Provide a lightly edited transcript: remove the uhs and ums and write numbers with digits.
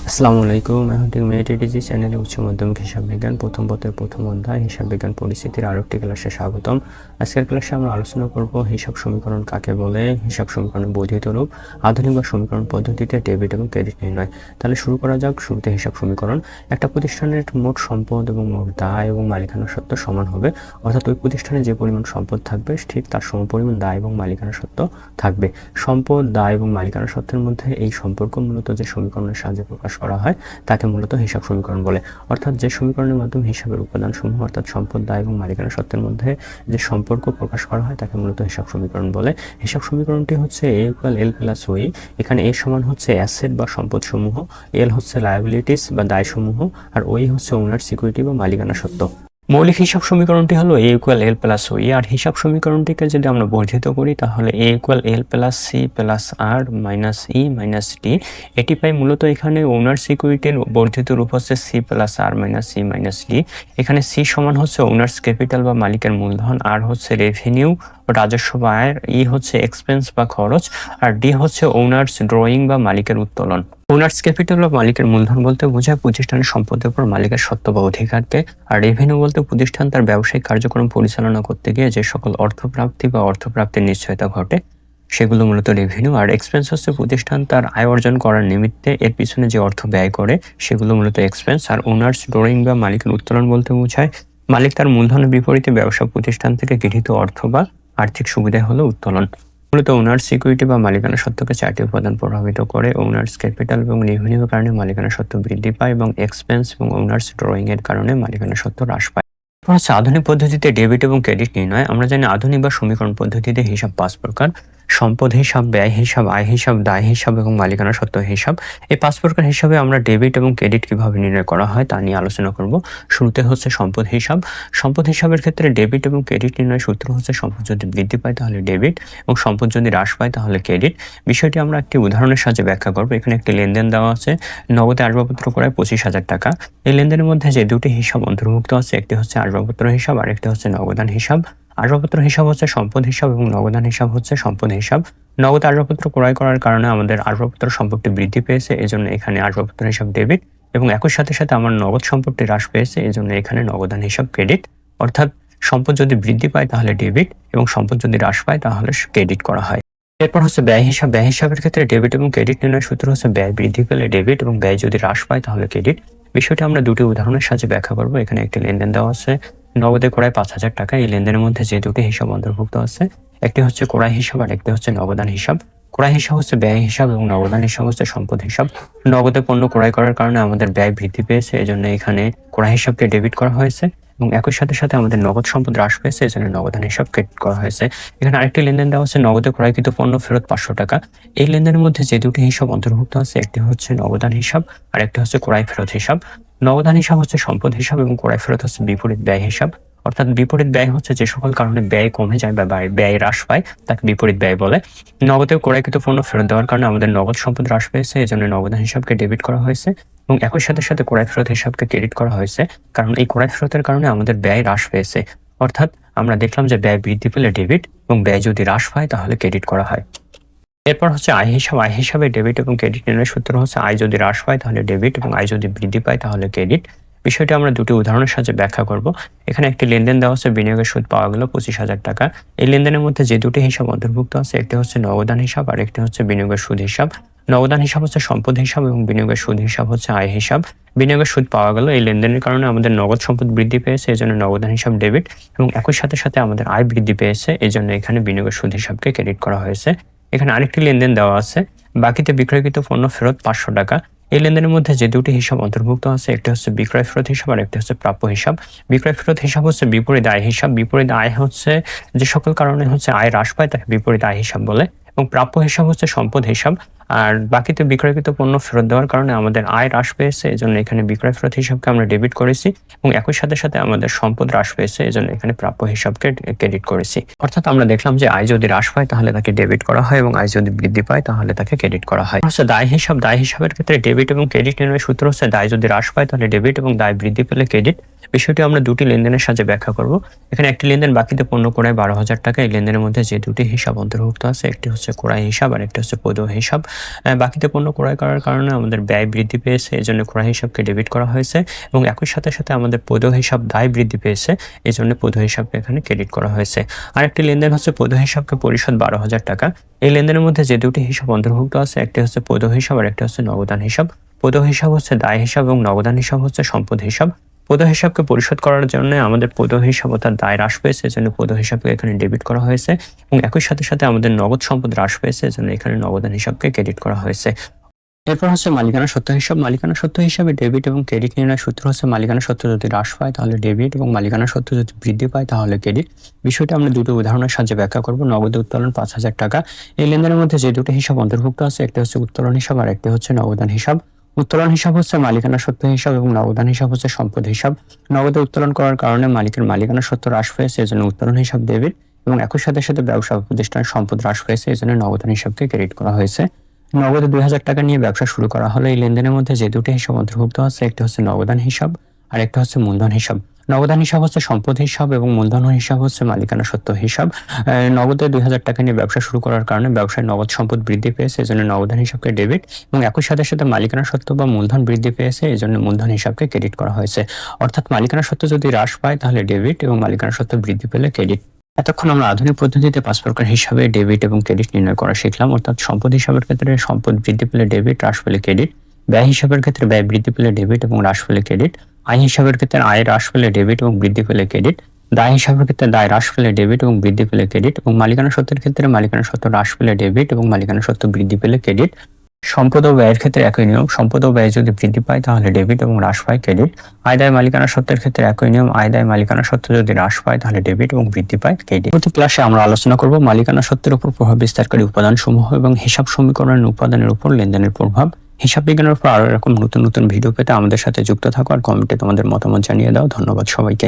আসসালামু আলাইকুম। এখন ঠিক মেডিটিজি চ্যানেলে উচ্চ মাধ্যমিক হিসাব বিজ্ঞান প্রথম পত্রের প্রথম অধ্যায় হিসাব বিজ্ঞান পরিস্থিতির আরও একটি ক্লাসে স্বাগতম। আজকের ক্লাসে আমরা আলোচনা করব হিসাব সমীকরণ কাকে বলে, হিসাব সমীকরণের বর্ধিত রূপ, আধুনিক বা সমীকরণ পদ্ধতিতে ডেবিট এবং ক্রেডিট নির্ণয়। তাহলে শুরু করা যাক। শুরুতে হিসাব সমীকরণ। একটা প্রতিষ্ঠানের মোট সম্পদ এবং মোট দায় এবং মালিকানা সত্ত্ব সমান হবে, অর্থাৎ ওই প্রতিষ্ঠানে যে পরিমাণ সম্পদ থাকবে ঠিক তার সমপরিমাণ দায় এবং মালিকানা সত্ত্ব থাকবে। সম্পদ, দায় এবং মালিকানা সত্ত্বের মধ্যে এই সম্পর্ক মূলত যে সমীকরণের সাহায্যে প্রকাশ করা হয় তাকে মূলত হিসাব সমীকরণ বলে। অর্থাৎ যে সমীকরণের মাধ্যমে হিসাবের উপাদানসমূহ অর্থাৎ সম্পদ, দায় এবং মালিকানা সত্ত্বের মধ্যে যে সম্পর্ক প্রকাশ করা হয় তাকে মূলত হিসাব সমীকরণ বলে। হিসাব সমীকরণটি হচ্ছে A=L+OE। এখানে A সমান হচ্ছে অ্যাসেট বা সম্পদ সমূহ, এল হচ্ছে লায়াবিলিটিস বা দায় সমূহ, আর ওই হচ্ছে ওনার সিকিউরিটি বা মালিকানা সত্ত্ব। মৌলিক হিসাব সমীকরণটি হলো A=L+OE। আর হিসাব সমীকরণটিকে যদি আমরা বর্ধিত করি তাহলে A=L+C+R-E-D। এটি পাই মূলত এখানে ওনার সিকিউরিটির বর্ধিত রূপ হচ্ছে C+R-C-D। এখানে C সমান হচ্ছে ওনার্স ক্যাপিটাল বা মালিকের মূলধন, আর হচ্ছে রেভিনিউ রাজস্ব বা আয়ের, ই হচ্ছে এক্সপেন্স বা খরচ, আর ডি হচ্ছে ওনার্স ড্রয়িং বা মালিকের উত্তোলন। ওনার্স ক্যাপিটাল বা মালিকের মূলধন বলতে বোঝায় প্রতিষ্ঠানের সম্পদের উপর মালিকের সত্ত্ব বা অধিকারকে, আর রেভিনিউ বলতে প্রতিষ্ঠান তার ব্যবসায়িক কার্যক্রম পরিচালনা করতে গিয়ে যে সকল অর্থপ্রাপ্তি বা অর্থপ্রাপ্তির নিশ্চয়তা ঘটে সেগুলো মূলত রেভিনিউ। আর এক্সপেন্স হচ্ছে প্রতিষ্ঠান তার আয় অর্জন করার নিমিত্তে এর পিছনে যে অর্থ ব্যয় করে সেগুলো মূলত এক্সপেন্স। আর ওনার্স ড্রয়িং বা মালিকের উত্তোলন বলতে বোঝায় মালিক তার মূলধনের বিপরীতে ব্যবসা প্রতিষ্ঠান থেকে গৃহীত অর্থ বা আর্থিক সুবিধা হলো উত্তোলন। মূলত ওনার্স সিকিউরিটি বা মালিকানা সত্ত্বকে চারটি উপাদান প্রভাবিত করে। ওনার্স ক্যাপিটাল এবং রেভিনিউর কারণে মালিকানা সত্ত্ব বৃদ্ধি পায়, এবং এক্সপেন্স এবং ওনার্স ড্রয়িং এর কারণে মালিকানা সত্ত্ব হ্রাস পায়। হচ্ছে আধুনিক পদ্ধতিতে ডেবিট এবং ক্রেডিট নির্ণয়। আমরা জানি আধুনিক বা সমীকরণ পদ্ধতিতে হিসাব 5 প্রকার: সম্পদ হিসাব, ব্যয় হিসাব, আয় হিসাব, দায় হিসাব এবং মালিকানা সত্ত্ব হিসাব। এই 5 প্রকার হিসাবে আমরা ডেবিট এবং ক্রেডিট কিভাবে নির্ণয় করা হয় তা নিয়ে আলোচনা করব। শুরুতে হচ্ছে সম্পদ হিসাব। সম্পদ হিসাবের ক্ষেত্রে ডেবিট এবং ক্রেডিট নির্ণয় সূত্র হচ্ছে সম্পদ যদি বৃদ্ধি পায় তাহলে ডেবিট এবং সম্পদ যদি হ্রাস পায় তাহলে ক্রেডিট। বিষয়টি আমরা একটি উদাহরণের সাহায্যে ব্যাখ্যা করব। এখানে একটি লেনদেন দেওয়া আছে, নগদে আসবাবপত্র ক্রয় 25,000 টাকা। এই লেনদেনের মধ্যে যে দুটি হিসাব অন্তর্ভুক্ত আছে, একটি হচ্ছে আসবাবপত্র হিসাব আর একটি হচ্ছে নগদান হিসাব। আসবাবপত্র হিসাব হচ্ছে সম্পদ হিসাব এবং নগদান হিসাব হচ্ছে সম্পদ হিসাব। নগদ আসবাবপত্র ক্রয় করার কারণে আমাদের আসবাবপত্র সম্পদটি বৃদ্ধি পেয়েছে, এজন্য এখানে আসবাবপত্র হিসাব ডেবিট, এবং একই সাথে সাথে আমার নগদ সম্পদটি হ্রাস পেয়েছে, এজন্য এখানে নগদান হিসাব ক্রেডিট। অর্থাৎ সম্পদ যদি বৃদ্ধি পায় তাহলে ডেবিট এবং সম্পদ যদি হ্রাস পায় তাহলে ক্রেডিট করা হয়। এরপর হচ্ছে ব্যয় হিসাব। ব্যয় হিসাবের ক্ষেত্রে ডেবিট এবং ক্রেডিট নির্ণয়ের সূত্র হচ্ছে ব্যয় বৃদ্ধি পেলে ডেবিট এবং ব্যয় যদি হ্রাস পায় তাহলে ক্রেডিট। বিষয়টি আমরা দুটি উদাহরণের সাহায্যে ব্যাখ্যা করব। এখানে একটি লেনদেন দেওয়া আছে, নগদে ক্রয় 5,000 টাকা। এই লেনদেনের মধ্যে যে দুটি হিসাব অন্তর্ভুক্ত আছে, একটি হচ্ছে ক্রয় হিসাব আর একটি হচ্ছে নগদান হিসাব। ক্রয় হিসাব হচ্ছে ব্যয় হিসাব এবং নগদান হিসাব হচ্ছে সম্পদ হিসাব। নগদে পণ্য ক্রয় করার কারণে আমাদের ব্যয় বৃদ্ধি পেয়েছে, এজন্য এখানে ক্রয় হিসাবকে ডেবিট করা হয়েছে, এবং একই সাথে সাথে আমাদের নগদ সম্পদ হ্রাস পেয়েছে, এজন্য নগদান হিসাব ক্রেডিট করা হয়েছে। এখানে আরেকটি লেনদেন দেওয়া হচ্ছে, নগদে ক্রয়কৃত পণ্য ফেরত 500 টাকা। এই লেনদেনের মধ্যে যে দুটি হিসাব অন্তর্ভুক্ত আছে, একটি হচ্ছে নগদান হিসাব আর একটি হচ্ছে ক্রয় ফেরত হিসাব। নগদান হিসাব হচ্ছে সম্পদ হিসাব এবং ক্রয় ফেরত হচ্ছে বিপরীত ব্যয় হিসাব। অর্থাৎ বিপরীত ব্যয় হচ্ছে যে সকল কারণে ব্যয় কমে যায় বা ব্যয় হ্রাস পায় তাকে বিপরীত ব্যয় বলে। নগদে ক্রয়কৃত পণ্য ফেরত দেওয়ার কারণে আমাদের নগদ সম্পদ হ্রাস পেয়েছে, এজন্য নগদান হিসাবকে ডেবিট করা হয়েছে, এবং একই সাথে সাথে ক্রয় ফেরত হিসাবকে ক্রেডিট করা হয়েছে, কারণ এই ক্রয় ফেরতের কারণে আমাদের ব্যয় হ্রাস পেয়েছে। অর্থাৎ আমরা দেখলাম যে ব্যয় বৃদ্ধি পেলে ডেবিট এবং ব্যয় যদি হ্রাস পায় তাহলে ক্রেডিট করা হয়। এরপর হচ্ছে আয় হিসাব। আয় হিসাবে ডেবিট এবং ক্রেডিট নির্ণয়ের সূত্র হচ্ছে আয় যদি হ্রাস পায় তাহলে ডেবিট এবং আয় যদি বৃদ্ধি পায় তাহলে ক্রেডিট। বিষয়টি আমরা দুটি উদাহরণের সাহায্যে ব্যাখ্যা করব। এখানে একটি লেনদেন দেওয়া আছে, বিনিয়োগের সুদ পাওয়া গেল 25,000 টাকা। এই লেনদেনের মধ্যে যে দুটি হিসাব অন্তর্ভুক্ত আছে, একটি হচ্ছে নগদান হিসাব আর একটি হচ্ছে বিনিয়োগের সুদ হিসাব। নগদান হিসাব হচ্ছে সম্পদ হিসাব এবং বিনিয়োগের সুদ হিসাব হচ্ছে আয় হিসাব। বিনিয়োগের সুদ পাওয়া গেল, এই লেনদেনের কারণে আমাদের নগদ সম্পদ বৃদ্ধি পেয়েছে, এই জন্য নগদান হিসাব ডেবিট, এবং একই সাথে সাথে আমাদের আয় বৃদ্ধি পেয়েছে, এই জন্য এখানে বিনিয়োগের সুদ হিসাবকে ক্রেডিট করা হয়েছে। এখানে আরেকটি লেনদেন দেওয়া আছে, বাকিতে বিক্রয়কৃত পণ্য ফেরত 500 টাকা। এই লেনদেনের মধ্যে যে দুটি হিসাব অন্তর্ভুক্ত আছে, একটি হচ্ছে বিক্রয় ফেরত হিসাব আর একটি হচ্ছে প্রাপ্য হিসাব। বিক্রয় ফেরত হিসাব হচ্ছে বিপরীত আয় হিসাব। বিপরীত আয় হচ্ছে যে সকল কারণে হচ্ছে আয় হ্রাস পায় তাকে বিপরীত আয় হিসাব বলে, এবং প্রাপ্য হিসাব হচ্ছে সম্পদ হিসাব। আর বাকিতে বিক্রয়কৃত পণ্য ফেরত দেওয়ার কারণে আমাদের আয় হ্রাস পেয়েছে, এজন্য এখানে বিক্রয় ফেরত হিসাবকে আমরা ডেবিট করেছি, এবং একই সাথে সাথে আমাদের সম্পদ হ্রাস পেয়েছে, এজন্য এখানে প্রাপ্য হিসাবকে ক্রেডিট করেছি। অর্থাৎ আমরা দেখলাম যে আয় যদি হ্রাস পায় তাহলে তাকে ডেবিট করা হয় এবং আয় যদি বৃদ্ধি পায় তাহলে তাকে ক্রেডিট করা হয়। হচ্ছে দায় হিসাব। দায় হিসাবের ক্ষেত্রে ডেবিট এবং ক্রেডিট নির্ণয়ের সূত্র হচ্ছে দায় যদি হ্রাস পায় তাহলে ডেবিট এবং দায় বৃদ্ধি পেলে ক্রেডিট। বিষয়টি আমরা দুটি লেনদেনের সাহায্যে ব্যাখ্যা করব। এখানে একটি লেনদেন বাকিতে পণ্য ক্রয় 12,000 টাকা। এই লেনদেনের মধ্যে যে দুটি হিসাব অন্তর্ভুক্ত আছে, একটি হচ্ছে ক্রয় হিসাব আর একটি হচ্ছে পদ হিসাব। বাকিতে পণ্য ক্রয় করার কারণে আমাদের ব্যয় বৃদ্ধি পেয়েছে, এজন্য ক্রয় হিসাবকে ডেবিট করা হয়েছে এবং একই সাথে সাথে আমাদের পদেয় হিসাব দায় বৃদ্ধি পেয়েছে, এজন্য পদেয় হিসাবকে এখানে ক্রেডিট করা হয়েছে। আরেকটি লেনদেন হচ্ছে পদেয় হিসাবকে পরিশোধ 12,000 টাকা। এই লেনদেনের মধ্যে যে দুটি হিসাব অন্তর্ভুক্ত আছে, একটি হচ্ছে পদেয় হিসাব আর একটি হচ্ছে নগদান হিসাব। পদেয় হিসাব হচ্ছে দায় হিসাব এবং নগদান হিসাব হচ্ছে সম্পদ হিসাব। পদেয় হিসাবকে পরিশোধ করার জন্য আমাদের পদেয় হিসাব অর্থাৎ দায় হ্রাস পেয়েছে, এজন্য পদেয় হিসাবকে এখানে ডেবিট করা হয়েছে এবং একই সাথে সাথে আমাদের নগদ সম্পদ হ্রাস পেয়েছে, এজন্য এখানে নগদান হিসাবকে ক্রেডিট করা হয়েছে। এরপর হচ্ছে মালিকানা সত্ত্ব হিসাব। মালিকানা সত্ত্ব হিসাবে ডেবিট এবং ক্রেডিট নির্ণয়ের সূত্র হচ্ছে মালিকানা সত্ত্ব যদি হ্রাস পায় তাহলে ডেবিট এবং মালিকানা সত্ত্ব যদি বৃদ্ধি পায় তাহলে ক্রেডিট। বিষয়টা আমরা দুটো উদাহরণের সাহায্যে ব্যাখ্যা করব। নগদে উত্তোলন 5,000 টাকা। এই লেনদেনের মধ্যে যে দুটো হিসাব অন্তর্ভুক্ত আছে, একটি হচ্ছে উত্তোলন হিসাব আর একটি হচ্ছে নগদান হিসাব। উত্তোলন হিসাব হচ্ছে মালিকানা সত্ত্ব হিসাব এবং নগদান হিসাব হচ্ছে সম্পদ হিসাব। নগদে উত্তোলন করার কারণে মালিকের মালিকানা সত্ত্ব হ্রাস পেয়েছে, এজন্য উত্তোলন হিসাব ডেবিট এবং একই সাথে সাথে ব্যবসা প্রতিষ্ঠানের সম্পদ হ্রাস পেয়েছে, এজন্য নগদান হিসাবকে ক্রেডিট করা হয়েছে। নগদে 2,000 টাকা নিয়ে ব্যবসা শুরু করা হলো। এই লেনদেনের মধ্যে যে দুটি হিসাব অন্তর্ভুক্ত আছে, একটি হচ্ছে নগদান হিসাব আর একটা হচ্ছে মূলধন হিসাব। নগদান হিসাব হচ্ছে সম্পদ হিসাব এবং মূলধন হিসাব হচ্ছে মালিকানা সত্ত্ব হিসাব। নগদে 2,000 টাকা নিয়ে ব্যবসা শুরু করার কারণে ব্যবসায় নগদ সম্পদ বৃদ্ধি পেয়েছে, এজন্য নগদান হিসাবকে ডেবিট এবং একই সাথে সাথে মালিকানা সত্ত্ব বা মূলধন বৃদ্ধি পেয়েছে, এজন্য মূলধন হিসাবকে ক্রেডিট করা হয়েছে। অর্থাৎ মালিকানা সত্ত্ব যদি হ্রাস পায় তাহলে ডেবিট এবং মালিকানা সত্ত্ব বৃদ্ধি পেলে ক্রেডিট। এতক্ষণ আমরা আধুনিক পদ্ধতিতে 5 প্রকার হিসাবে ডেবিট এবং ক্রেডিট নির্ণয় করা শিখলাম। অর্থাৎ সম্পদ হিসাবের ক্ষেত্রে সম্পদ বৃদ্ধি পেলে ডেবিট, হ্রাস পেলে ক্রেডিট। ব্যয় হিসাবের ক্ষেত্রে ব্যয় বৃদ্ধি পেলে ডেবিট এবং হ্রাস পেলে ক্রেডিট। আয় হিসাবের ক্ষেত্রে আয় হ্রাস পেলে ডেবিট এবং বৃদ্ধি পেলে ক্রেডিট। দায় হিসাবের ক্ষেত্রে দায় হ্রাস পেলে ডেবিট এবং বৃদ্ধি পেলে ক্রেডিট এবং মালিকানা সত্ত্বের ক্ষেত্রে মালিকানা সত্ত্ব হ্রাস পেলে ডেবিট এবং মালিকানা সত্ত্ব বৃদ্ধি পেলে ক্রেডিট। সম্পদ ও ব্যয়ের ক্ষেত্রে একই নিয়ম, সম্পদ ও ব্যয় যদি বৃদ্ধি পায় তাহলে ডেবিট এবং হ্রাস পায় ক্রেডিট। আয় দায় মালিকানা সত্ত্বের ক্ষেত্রে একই নিয়ম, আয় দায় মালিকানা সত্ত্ব যদি হ্রাস পায় তাহলে ডেবিট এবং বৃদ্ধি পায় ক্রেডিট। প্রতি ক্লাসে আমরা আলোচনা করব মালিকানা সত্ত্বের উপর প্রভাব বিস্তারকারী উপাদানসমূহ এবং হিসাব সমীকরণের উপাদানের উপর লেনদেনের প্রভাব। হিসাব বিজ্ঞানের উপর আরো এরকম নতুন নতুন ভিডিও পেতে আমাদের সাথে যুক্ত থাকো আর কমেন্টে তোমাদের মতামত জানিয়ে দাও। ধন্যবাদ সবাইকে।